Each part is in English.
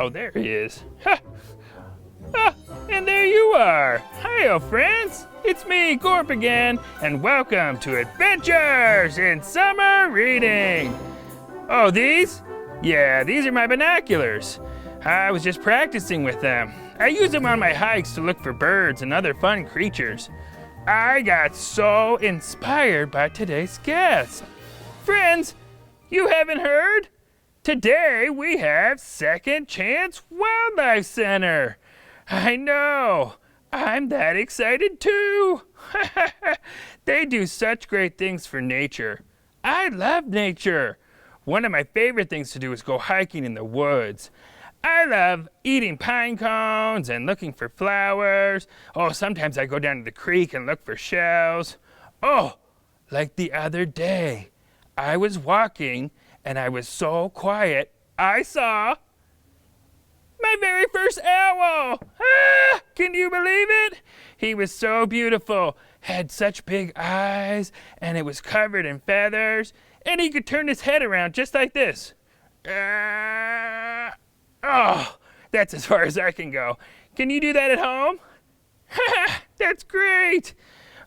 Oh, there he is. Ha! Ah, and there you are. Hiyo, friends. It's me, Gorp again, and welcome to Adventures in Summer Reading. Oh, these? Yeah, these are my binoculars. I was just practicing with them. I use them on my hikes to look for birds and other fun creatures. I got so inspired by today's guest. Friends, you haven't heard? Today we have Second Chance Wildlife Center. I know, I'm that excited too. They do such great things for nature. I love nature. One of my favorite things to do is go hiking in the woods. I love eating pine cones and looking for flowers. Oh, sometimes I go down to the creek and look for shells. Oh, like the other day, I was walking and I was so quiet, I saw my very first owl. Ah, can you believe it? He was so beautiful, had such big eyes, and it was covered in feathers, and he could turn his head around just like this. Oh, that's as far as I can go. Can you do that at home? That's great.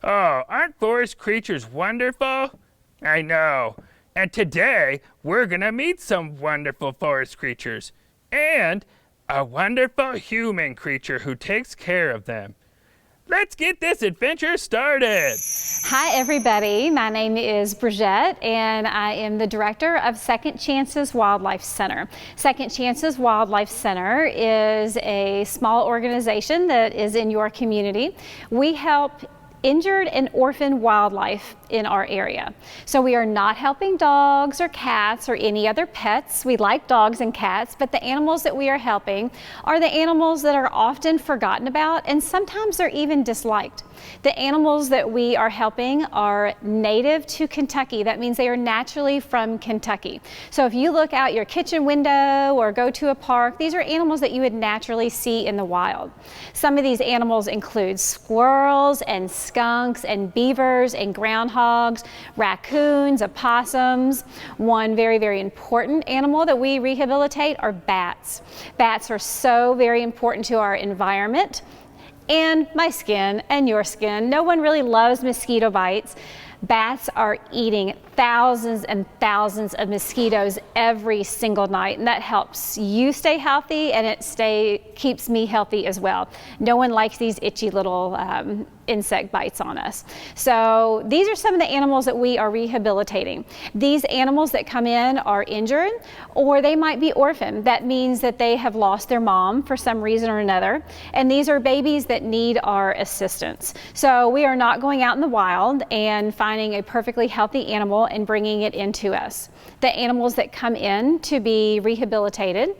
Oh, aren't forest creatures wonderful? I know. And today, we're gonna meet some wonderful forest creatures and a wonderful human creature who takes care of them. Let's get this adventure started. Hi everybody, my name is Bridget and I am the director of Second Chances Wildlife Center. Second Chances Wildlife Center is a small organization that is in your community. We help injured and orphaned wildlife in our area. So we are not helping dogs or cats or any other pets. We like dogs and cats, but the animals that we are helping are the animals that are often forgotten about, and sometimes they're even disliked. The animals that we are helping are native to Kentucky. That means they are naturally from Kentucky. So if you look out your kitchen window or go to a park, these are animals that you would naturally see in the wild. Some of these animals include squirrels and skunks and beavers and groundhogs, raccoons, opossums. One very, very important animal that we rehabilitate are bats. Bats are so very important to our environment and my skin and your skin. No one really loves mosquito bites. Bats are eating thousands and thousands of mosquitoes every single night, and that helps you stay healthy, and it keeps me healthy as well. No one likes these itchy little insect bites on us. So these are some of the animals that we are rehabilitating. These animals that come in are injured, or they might be orphaned. That means that they have lost their mom for some reason or another, and these are babies that need our assistance. So we are not going out in the wild and finding a perfectly healthy animal and bringing it into us. The animals that come in to be rehabilitated,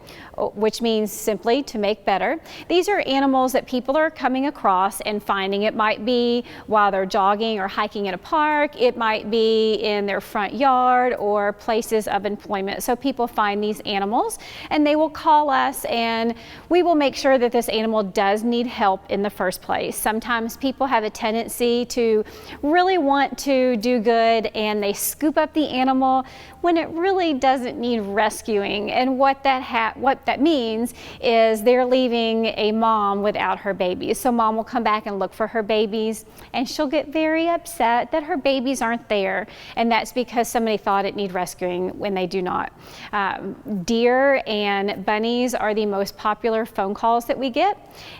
which means simply to make better, these are animals that people are coming across and finding. It might be while they're jogging or hiking in a park, it might be in their front yard or places of employment. So people find these animals and they will call us, and we will make sure that this animal does need help in the first place. Sometimes people have a tendency to really want to do good and they scoop up the animal when it really doesn't need rescuing. And what that means is they're leaving a mom without her babies. So mom will come back and look for her babies, and she'll get very upset that her babies aren't there. And that's because somebody thought it needed rescuing when they do not. Deer and bunnies are the most popular phone calls that we get,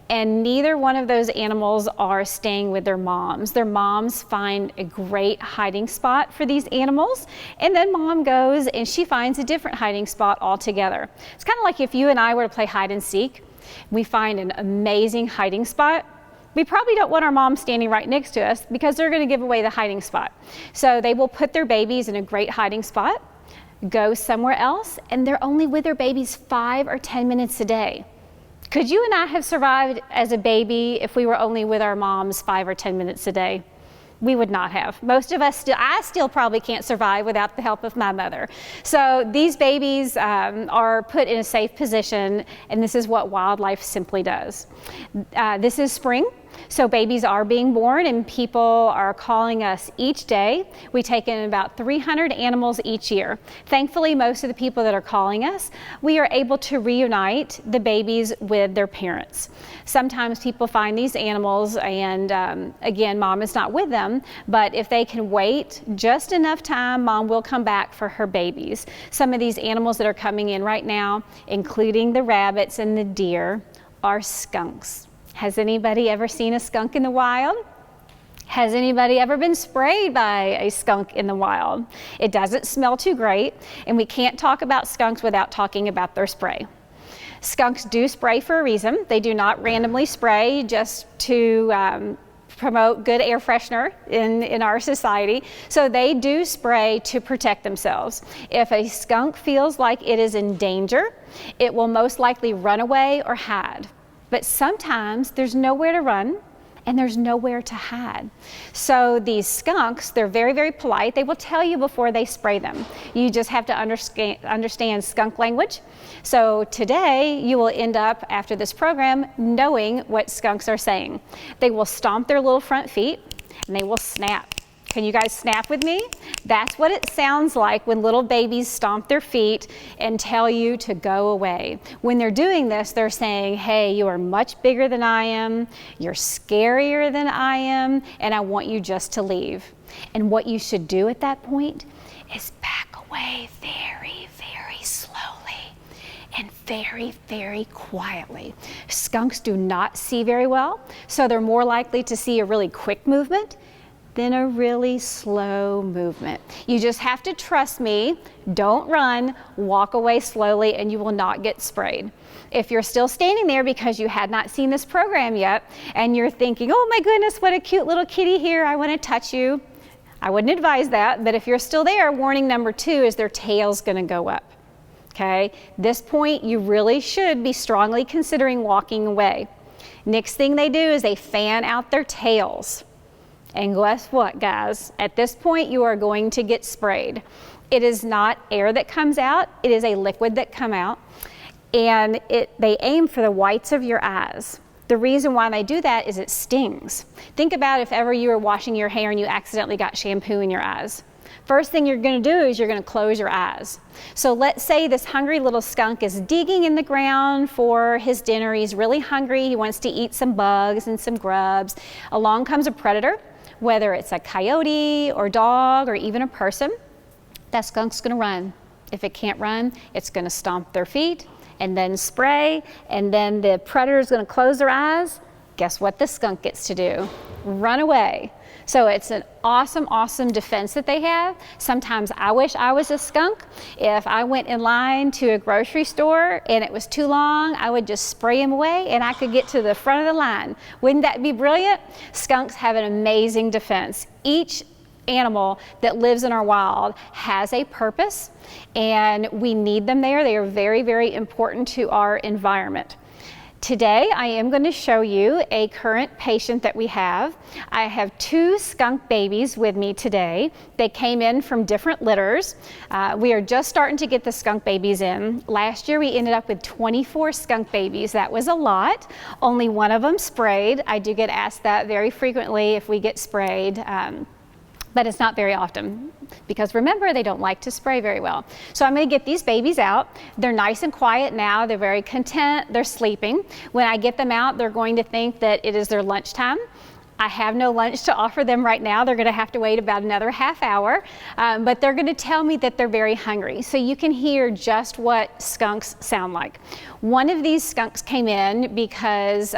and neither one of those animals are staying with their moms. Their moms find a great hiding spot for these animals, and then mom goes and she finds a different hiding spot altogether. It's kind of like if you and I were to play hide and seek. We find an amazing hiding spot. We probably don't want our mom standing right next to us because they're going to give away the hiding spot. So they will put their babies in a great hiding spot, go somewhere else, and they're only with their babies 5 or 10 minutes a day. Could you and I have survived as a baby if we were only with our moms 5 or 10 minutes a day? We would not have. Most of us I still probably can't survive without the help of my mother. So these babies are put in a safe position, and this is what wildlife simply does. This is spring. So babies are being born and people are calling us each day. We take in about 300 animals each year. Thankfully, most of the people that are calling us, we are able to reunite the babies with their parents. Sometimes people find these animals and again, mom is not with them, but if they can wait just enough time, mom will come back for her babies. Some of these animals that are coming in right now, including the rabbits and the deer, are skunks. Has anybody ever seen a skunk in the wild? Has anybody ever been sprayed by a skunk in the wild? It doesn't smell too great, and we can't talk about skunks without talking about their spray. Skunks do spray for a reason. They do not randomly spray just to promote good air freshener in our society. So they do spray to protect themselves. If a skunk feels like it is in danger, it will most likely run away or hide. But sometimes there's nowhere to run and there's nowhere to hide. So these skunks, they're very, very polite. They will tell you before they spray them. You just have to understand skunk language. So today you will end up, after this program, knowing what skunks are saying. They will stomp their little front feet and they will snap. Can you guys snap with me? That's what it sounds like when little babies stomp their feet and tell you to go away. When they're doing this, they're saying, hey, you are much bigger than I am, you're scarier than I am, and I want you just to leave. And what you should do at that point is back away very, very slowly and very, very quietly. Skunks do not see very well, so they're more likely to see a really quick movement than a really slow movement. You just have to trust me, don't run, walk away slowly, and you will not get sprayed. If you're still standing there because you had not seen this program yet, and you're thinking, oh my goodness, what a cute little kitty here, I want to touch you, I wouldn't advise that, but if you're still there, warning number 2 is their tail's gonna go up. Okay, this point you really should be strongly considering walking away. Next thing they do is they fan out their tails. And guess what, guys? At this point, you are going to get sprayed. It is not air that comes out, it is a liquid that comes out, and they aim for the whites of your eyes. The reason why they do that is it stings. Think about if ever you were washing your hair and you accidentally got shampoo in your eyes. First thing you're going to do is you're going to close your eyes. So let's say this hungry little skunk is digging in the ground for his dinner. He's really hungry. He wants to eat some bugs and some grubs. Along comes a predator, whether it's a coyote or dog or even a person. That skunk's going to run. If it can't run, it's going to stomp their feet and then spray, and then the predator is going to close their eyes. Guess what the skunk gets to do? Run away. So it's an awesome, awesome defense that they have. Sometimes I wish I was a skunk. If I went in line to a grocery store and it was too long, I would just spray them away and I could get to the front of the line. Wouldn't that be brilliant? Skunks have an amazing defense. Each animal that lives in our wild has a purpose and we need them there. They are very, very important to our environment. Today, I am going to show you a current patient that we have. I have 2 skunk babies with me today. They came in from different litters. We are just starting to get the skunk babies in. Last year, we ended up with 24 skunk babies. That was a lot. Only one of them sprayed. I do get asked that very frequently if we get sprayed. But it's not very often because remember, they don't like to spray very well. So I'm going to get these babies out. They're nice and quiet now. They're very content. They're sleeping. When I get them out, they're going to think that it is their lunchtime. I have no lunch to offer them right now. They're going to have to wait about another half hour, but they're going to tell me that they're very hungry. So you can hear just what skunks sound like. One of these skunks came in because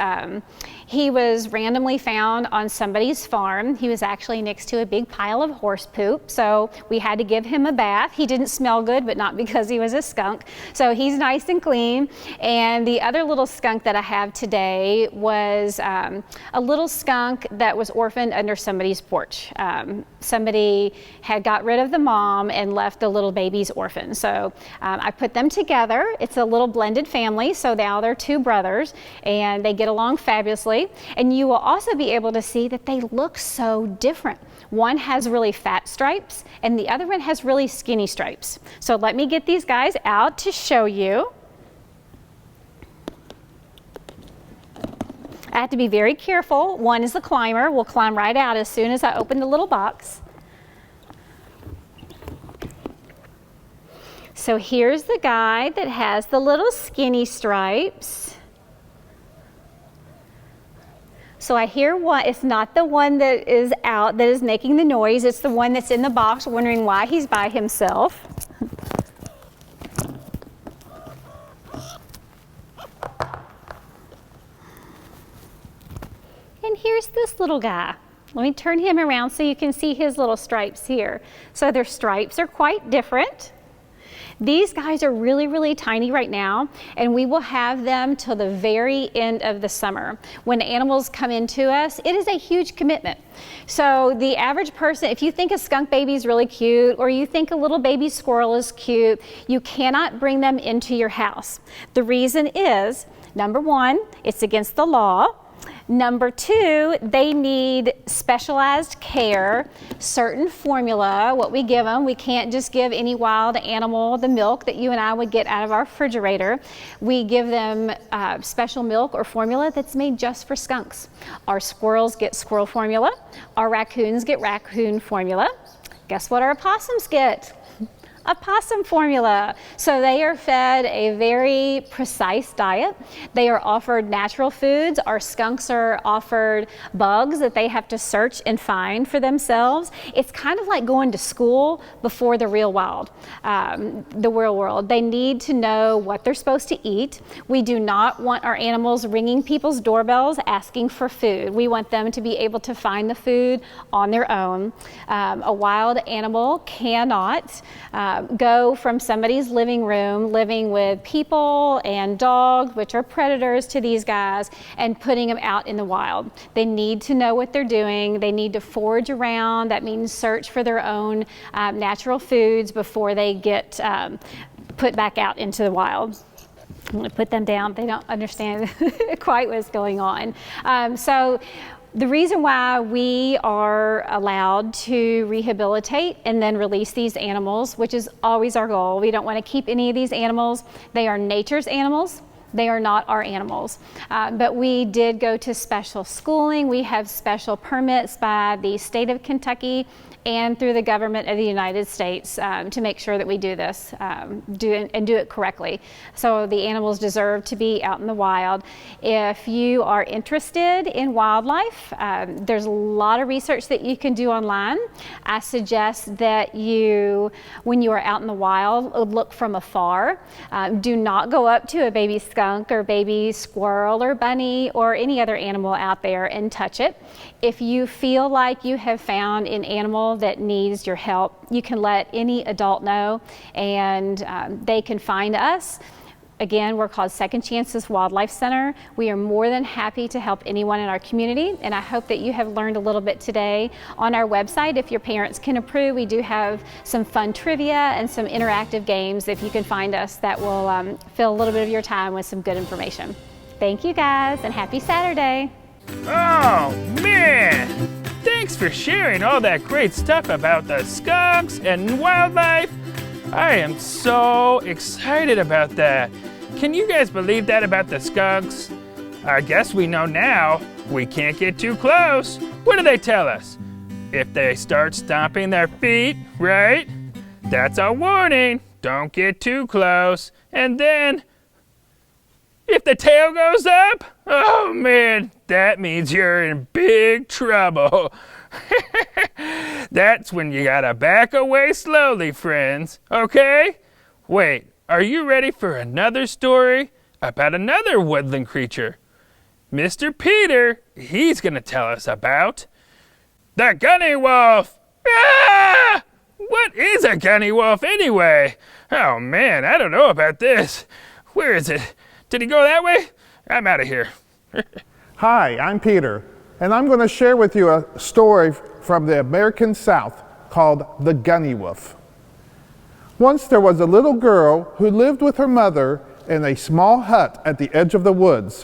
he was randomly found on somebody's farm. He was actually next to a big pile of horse poop, so we had to give him a bath. He didn't smell good, but not because he was a skunk. So he's nice and clean. And the other little skunk that I have today was a little skunk that was orphaned under somebody's porch. Somebody had got rid of the mom and left the little babies orphaned. So I put them together. It's a little blended family, so now they're 2 brothers, and they get along fabulously. And you will also be able to see that they look so different. One has really fat stripes, and the other one has really skinny stripes. So let me get these guys out to show you. I have to be very careful. One is the climber. Will climb right out as soon as I open the little box. So here's the guy that has the little skinny stripes. So I hear one, it's not the one that is out that is making the noise, it's the one that's in the box wondering why he's by himself. And here's this little guy. Let me turn him around so you can see his little stripes here. So their stripes are quite different. These guys are really, really tiny right now, and we will have them till the very end of the summer. When animals come into us, it is a huge commitment. So the average person, if you think a skunk baby is really cute, or you think a little baby squirrel is cute, you cannot bring them into your house. The reason is, number one, it's against the law. Number two, they need specialized care, certain formula, what we give them. We can't just give any wild animal the milk that you and I would get out of our refrigerator. We give them special milk or formula that's made just for skunks. Our squirrels get squirrel formula. Our raccoons get raccoon formula. Guess what our opossums get? A possum formula. So they are fed a very precise diet. They are offered natural foods. Our skunks are offered bugs that they have to search and find for themselves. It's kind of like going to school before the real world. They need to know what they're supposed to eat. We do not want our animals ringing people's doorbells asking for food. We want them to be able to find the food on their own. A wild animal cannot go from somebody's living room living with people and dogs, which are predators to these guys, and putting them out in the wild. They need to know what they're doing. They need to forage around. That means search for their own natural foods before they get put back out into the wild. I'm going to put them down. They don't understand quite what's going on. So the reason why we are allowed to rehabilitate and then release these animals, which is always our goal, we don't want to keep any of these animals. They are nature's animals. They are not our animals. But we did go to special schooling. We have special permits by the state of Kentucky and through the government of the United States to make sure that we do this, do it correctly. So the animals deserve to be out in the wild. If you are interested in wildlife, there's a lot of research that you can do online. I suggest that you, when you are out in the wild, look from afar. Do not go up to a baby skunk or baby squirrel or bunny or any other animal out there and touch it. If you feel like you have found an animal that needs your help, you can let any adult know, and they can find us. Again, we're called Second Chances Wildlife Center. We are more than happy to help anyone in our community, and I hope that you have learned a little bit today. On our website, if your parents can approve, we do have some fun trivia and some interactive games. If you can find us, that will fill a little bit of your time with some good information. Thank you guys, and happy Saturday. Oh, man! Thanks for sharing all that great stuff about the skunks and wildlife. I am so excited about that. Can you guys believe that about the skunks? I guess we know now we can't get too close. What do they tell us? If they start stomping their feet, right? That's a warning. Don't get too close. And then, if the tail goes up, oh man, that means you're in big trouble. That's when you gotta back away slowly, friends, okay? Wait, are you ready for another story about another woodland creature? Mr. Peter, he's gonna tell us about the gunny wolf. Ah! What is a gunny wolf anyway? Oh man, I don't know about this. Where is it? Did he go that way? I'm out of here. Hi, I'm Peter, and I'm going to share with you a story from the American South called The Gunny Wolf. Once there was a little girl who lived with her mother in a small hut at the edge of the woods.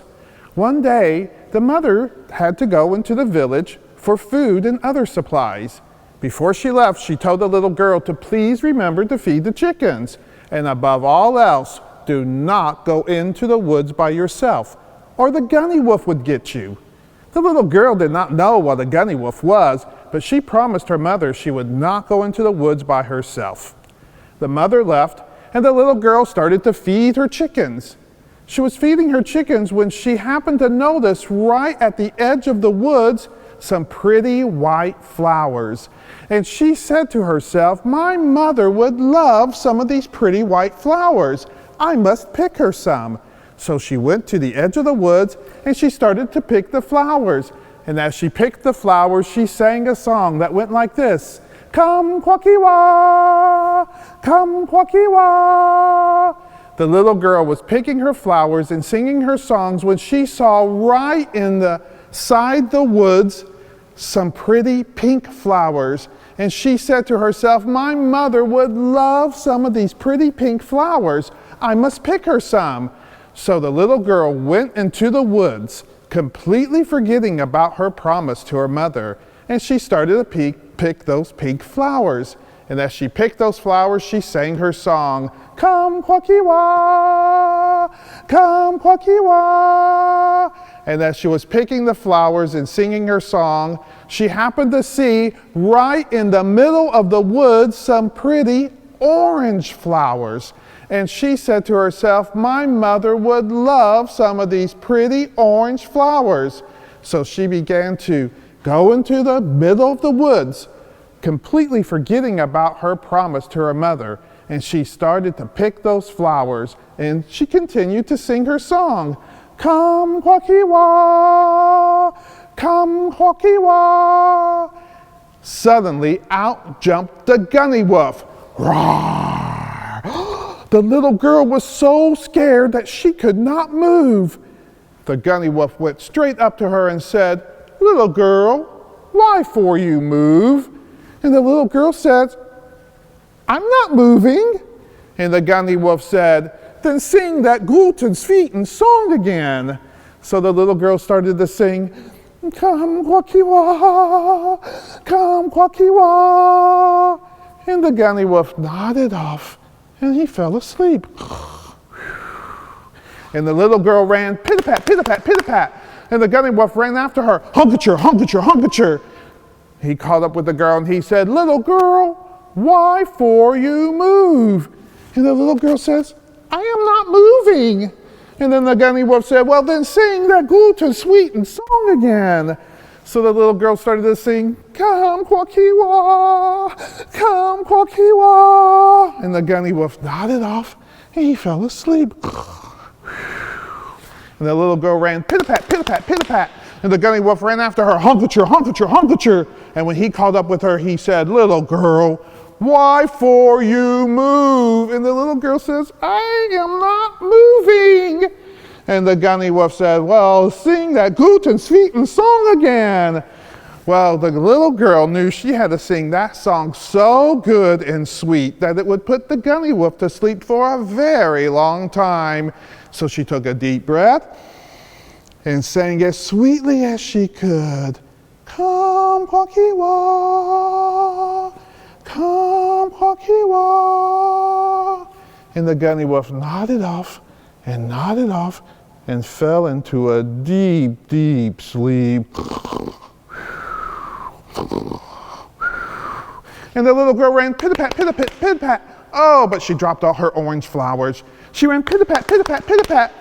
One day, the mother had to go into the village for food and other supplies. Before she left, she told the little girl to please remember to feed the chickens, and above all else, do not go into the woods by yourself, or the gunny wolf would get you. The little girl did not know what a gunny wolf was, but she promised her mother she would not go into the woods by herself. The mother left, and the little girl started to feed her chickens. She was feeding her chickens when she happened to notice right at the edge of the woods some pretty white flowers. And she said to herself, "My mother would love some of these pretty white flowers. I must pick her some." So she went to the edge of the woods and she started to pick the flowers. And as she picked the flowers, she sang a song that went like this. Come quacky-wah, come quacky-wah. The little girl was picking her flowers and singing her songs when she saw right inside the woods some pretty pink flowers. And she said to herself, "My mother would love some of these pretty pink flowers. I must pick her some." So the little girl went into the woods, completely forgetting about her promise to her mother. And she started to pick those pink flowers. And as she picked those flowers, she sang her song, Come quacky-wah, come quacky-wah. And as she was picking the flowers and singing her song, she happened to see right in the middle of the woods some pretty orange flowers. And she said to herself, "My mother would love some of these pretty orange flowers." So she began to go into the middle of the woods, completely forgetting about her promise to her mother. And she started to pick those flowers, and she continued to sing her song. Come quacky-wah, come quacky-wah. Suddenly out jumped the gunny wolf. Roar! The little girl was so scared that she could not move. The gunny wolf went straight up to her and said, "Little girl, why for you move?" And the little girl said, "I'm not moving." And the gunny wolf said, "Then sing that guten sweeten song again." So the little girl started to sing, Come quacky-wah, come quacky-wah. And the gunny wolf nodded off and he fell asleep. And the little girl ran pit-a-pat, pit-a-pat, pit-a-pat. And the gunny wolf ran after her, hunkature, hunkature, hunkature. He caught up with the girl and he said, "Little girl, why for you move?" And the little girl says, "I am not moving." And then the gunny wolf said, "Well, then sing that guten sweeten song again." So the little girl started to sing, Come quacky-wah, come quacky-wah. And the gunny wolf nodded off and he fell asleep. And the little girl ran pit-a-pat, pit-a-pat, pit-a-pat. And the gunny wolf ran after her, hunkature, hunkature, hunkature. And when he caught up with her, he said, "Little girl, why for you move?" And the little girl says, "I am not moving." And the gunny wolf said, "Well, sing that guten sweeten song again." Well, the little girl knew she had to sing that song so good and sweet that it would put the gunny wolf to sleep for a very long time. So she took a deep breath and sang as sweetly as she could. Come quacky-wah, come quacky-wah. And the gunny wolf nodded off and fell into a deep, deep sleep. And the little girl ran pit-a-pat, pit-a-pat, pit-a-pat. Oh, but she dropped all her orange flowers. She ran pit-a-pat, pit-a-pat, pit-a-pat.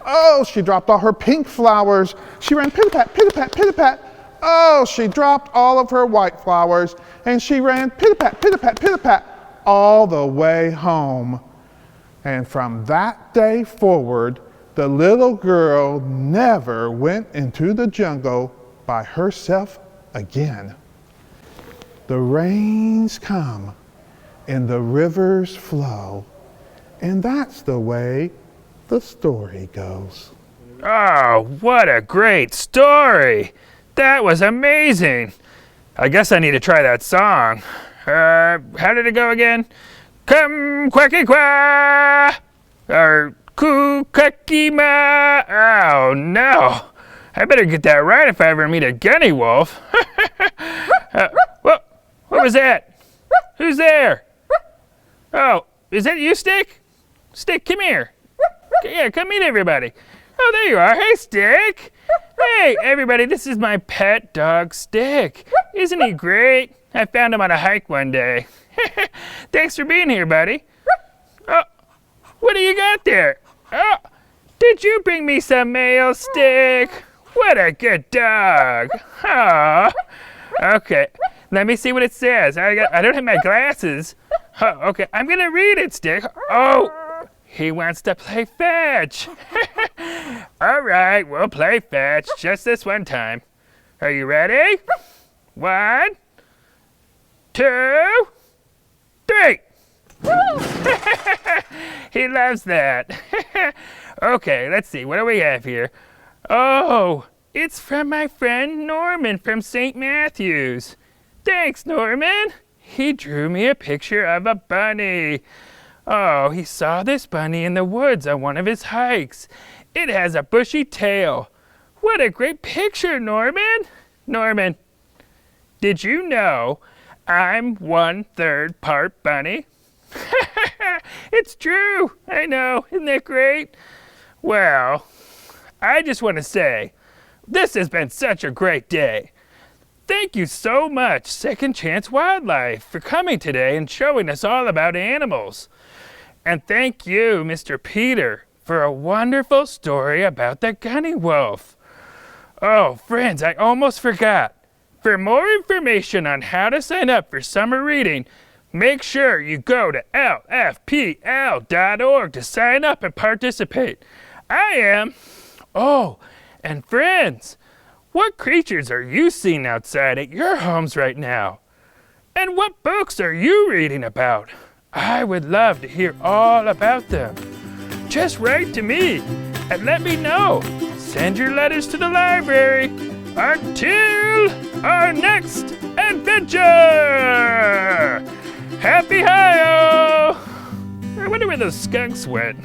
Oh, she dropped all her pink flowers. She ran pit-a-pat, pit-a-pat, pit-a-pat. Oh, she dropped all of her white flowers. And she ran pit-a-pat, pit-a-pat, pit-a-pat all the way home. And from that day forward, the little girl never went into the jungle by herself again. The rains come and the rivers flow. And that's the way the story goes. Oh, what a great story! That was amazing! I guess I need to try that song. How did it go again? Come quacky qua! Or coo quacky ma! Oh no! I better get that right if I ever meet a gunny wolf. What was that? Who's there? Oh, is that you, Stick? Stick, come here. Yeah, come meet everybody. Oh, there you are. Hey, Stick. Hey, everybody, this is my pet dog, Stick. Isn't he great? I found him on a hike one day. Thanks for being here, buddy. Oh, what do you got there? Oh, did you bring me some mail, Stick? What a good dog. Oh, okay. Let me see what it says. I don't have my glasses. Oh, okay, I'm gonna read it, Stick. Oh, he wants to play fetch. All right, we'll play fetch just this one time. Are you ready? 1, 2, 3. He loves that. Okay, let's see. What do we have here? Oh, it's from my friend Norman from St. Matthews. Thanks, Norman. He drew me a picture of a bunny. Oh, he saw this bunny in the woods on one of his hikes. It has a bushy tail. What a great picture, Norman. Norman, did you know I'm 1/3 part bunny? It's true. I know. Isn't that great? Well, I just want to say, this has been such a great day. Thank you so much, Second Chance Wildlife, for coming today and showing us all about animals. And thank you, Mr. Peter, for a wonderful story about the gunny wolf. Oh, friends, I almost forgot. For more information on how to sign up for summer reading, make sure you go to lfpl.org to sign up and participate. I am. Oh, and friends, what creatures are you seeing outside at your homes right now? And what books are you reading about? I would love to hear all about them. Just write to me and let me know. Send your letters to the library. Until our next adventure! Happy Hi-Oh! I wonder where those skunks went.